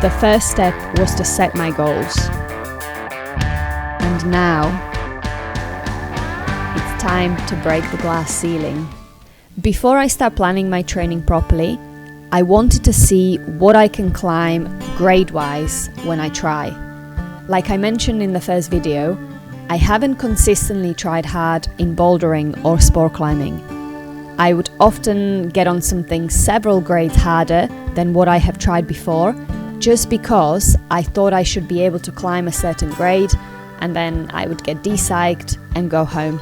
The first step was to set my goals. And now, it's time to break the glass ceiling. Before I start planning my training properly, I wanted to see what I can climb grade-wise when I try. Like I mentioned in the first video, I haven't consistently tried hard in bouldering or sport climbing. I would often get on something several grades harder than what I have tried before, just because I thought I should be able to climb a certain grade, and then I would get de-psyched and go home.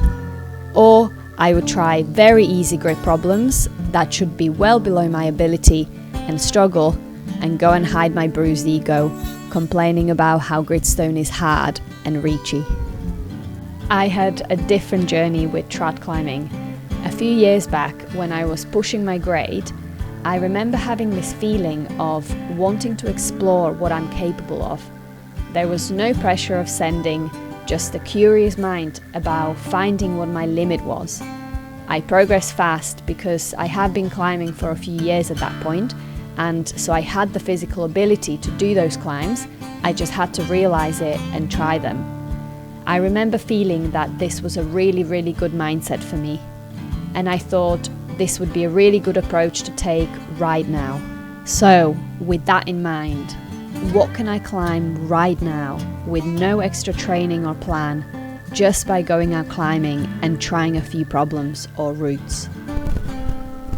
Or I would try very easy grade problems that should be well below my ability and struggle and go and hide my bruised ego, complaining about how gridstone is hard and reachy. I had a different journey with trad climbing. A few years back, when I was pushing my grade, I remember having this feeling of wanting to explore what I'm capable of. There was no pressure of sending, just a curious mind about finding what my limit was. I progressed fast because I had been climbing for a few years at that point, and so I had the physical ability to do those climbs. I just had to realize it and try them. I remember feeling that this was a really good mindset for me, and I thought this would be a really good approach to take right now. So, with that in mind, what can I climb right now with no extra training or plan, just by going out climbing and trying a few problems or routes?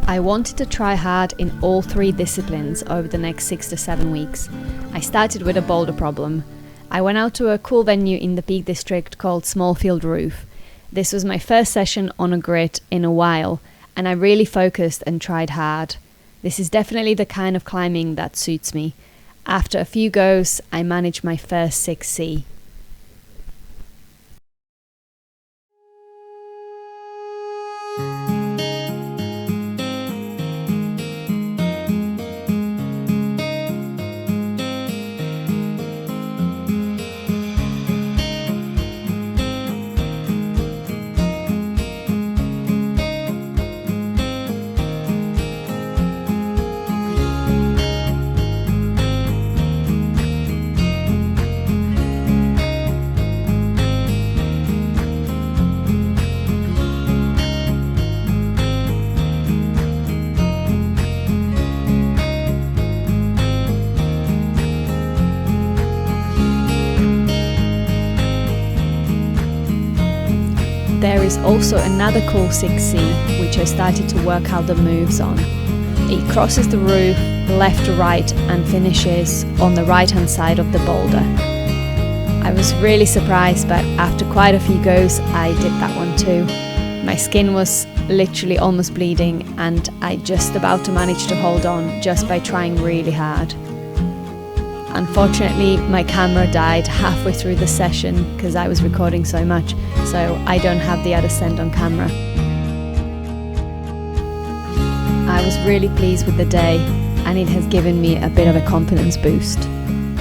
I wanted to try hard in all three disciplines over the next 6 to 7 weeks. I started with a boulder problem. I went out to a cool venue in the Peak District called Smallfield Roof. This was my first session on a grid in a while, and I really focused and tried hard. This is definitely the kind of climbing that suits me. After a few goes, I managed my first 6C. There is also another cool 6C, which I started to work out the moves on. It crosses the roof left to right and finishes on the right hand side of the boulder. I was really surprised, but after quite a few goes I did that one too. My skin was literally almost bleeding, and I just about to manage to hold on just by trying really hard. Unfortunately, my camera died halfway through the session because I was recording so much, so I don't have the other send on camera. I was really pleased with the day, and it has given me a bit of a confidence boost.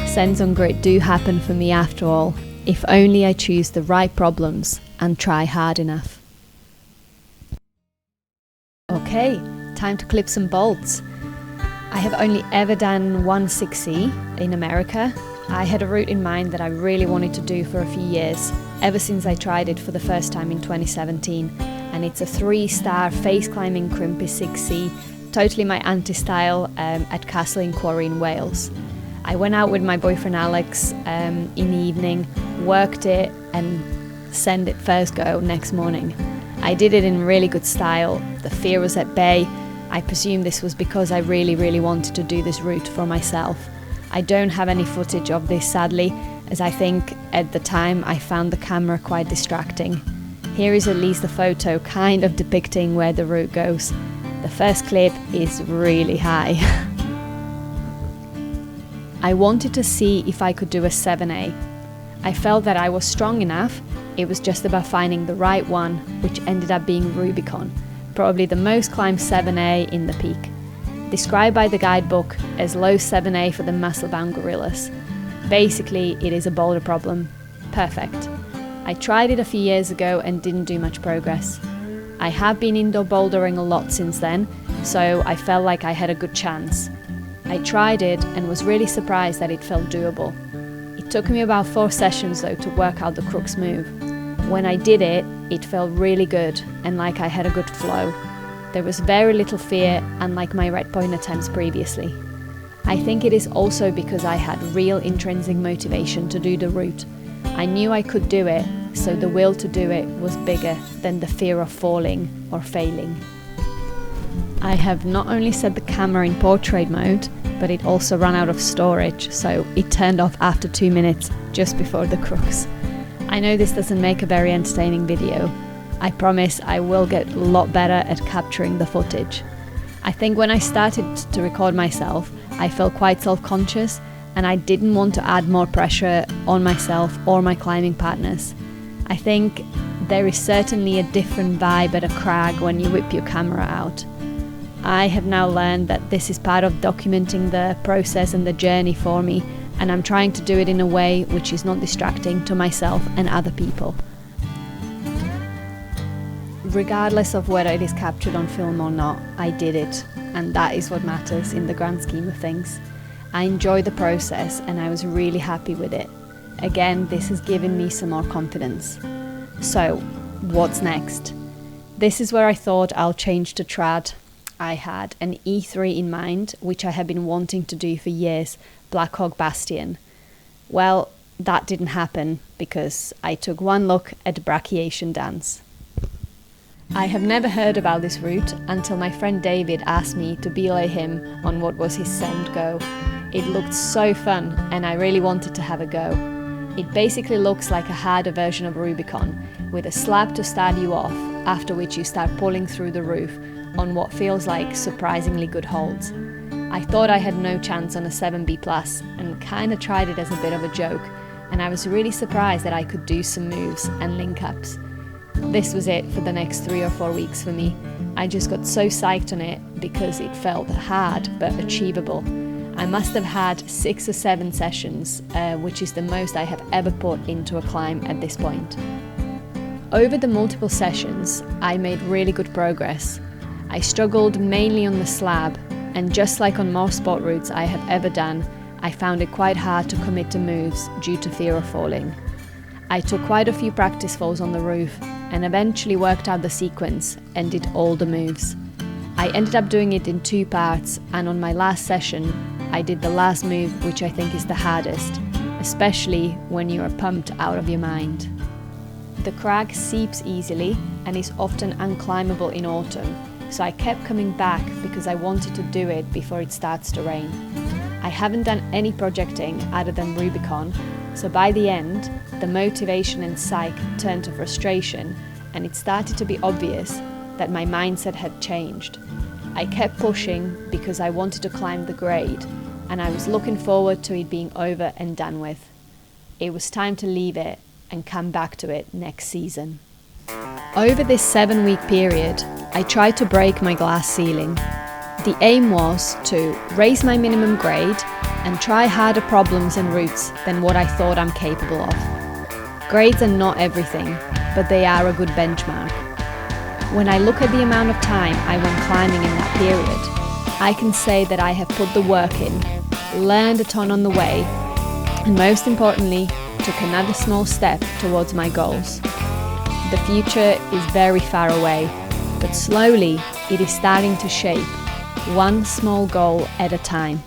Sends on grid do happen for me after all, if only I choose the right problems and try hard enough. Okay, time to clip some bolts. I have only ever done one 6C in America. I had a route in mind that I really wanted to do for a few years, ever since I tried it for the first time in 2017, and it's a 3-star face climbing crimpy 6C, totally my anti-style, at Castle in Quarry in Wales. I went out with my boyfriend Alex in the evening, worked it and sent it first go next morning. I did it in really good style. The fear was at bay. I presume this was because I really wanted to do this route for myself. I don't have any footage of this, sadly, as I think at the time I found the camera quite distracting. Here is at least a photo kind of depicting where the route goes. The first clip is really high. I wanted to see if I could do a 7A. I felt that I was strong enough. It was just about finding the right one, which ended up being Rubicon, probably the most climbed 7A in the peak. Described by the guidebook as low 7A for the muscle-bound gorillas. Basically, it is a boulder problem. Perfect. I tried it a few years ago and didn't do much progress. I have been indoor bouldering a lot since then, so I felt like I had a good chance. I tried it and was really surprised that it felt doable. It took me about 4 sessions though to work out the crux move. When I did it, it felt really good and like I had a good flow. There was very little fear, unlike my red point attempts previously. I think it is also because I had real intrinsic motivation to do the route. I knew I could do it, so the will to do it was bigger than the fear of falling or failing. I have not only set the camera in portrait mode, but it also ran out of storage, so it turned off after 2 minutes, just before the crux. I know this doesn't make a very entertaining video. I promise I will get a lot better at capturing the footage. I think when I started to record myself, I felt quite self-conscious and I didn't want to add more pressure on myself or my climbing partners. I think there is certainly a different vibe at a crag when you whip your camera out. I have now learned that this is part of documenting the process and the journey for me, and I'm trying to do it in a way which is not distracting to myself and other people. Regardless of whether it is captured on film or not, I did it, and that is what matters in the grand scheme of things. I enjoyed the process and I was really happy with it. Again, this has given me some more confidence. So, what's next? This is where I thought I'll change to trad. I had an E3 in mind, which I have been wanting to do for years, Black Hawk Bastion. Well, that didn't happen because I took one look at Brachiation Dance. I have never heard about this route until my friend David asked me to belay him on what was his second go. It looked so fun and I really wanted to have a go. It basically looks like a harder version of Rubicon, with a slab to start you off, after which you start pulling through the roof on what feels like surprisingly good holds. I thought I had no chance on a 7B+ and kinda tried it as a bit of a joke, and I was really surprised that I could do some moves and link-ups. This was it for the next 3 or 4 weeks for me. I just got so psyched on it because it felt hard but achievable. I must have had 6 or 7 sessions, which is the most I have ever put into a climb at this point. Over the multiple sessions, I made really good progress. I struggled mainly on the slab, and just like on most sport routes I have ever done, I found it quite hard to commit to moves due to fear of falling. I took quite a few practice falls on the roof and eventually worked out the sequence and did all the moves. I ended up doing it in 2 parts, and on my last session I did the last move, which I think is the hardest, especially when you are pumped out of your mind. The crag seeps easily and is often unclimbable in autumn, so I kept coming back because I wanted to do it before it starts to rain. I haven't done any projecting other than Rubicon, so by the end, the motivation and psych turned to frustration, and it started to be obvious that my mindset had changed. I kept pushing because I wanted to climb the grade, and I was looking forward to it being over and done with. It was time to leave it and come back to it next season. Over this 7-week period, I tried to break my glass ceiling. The aim was to raise my minimum grade and try harder problems and routes than what I thought I'm capable of. Grades are not everything, but they are a good benchmark. When I look at the amount of time I went climbing in that period, I can say that I have put the work in, learned a ton on the way, and most importantly, took another small step towards my goals. The future is very far away, but slowly it is starting to shape, one small goal at a time.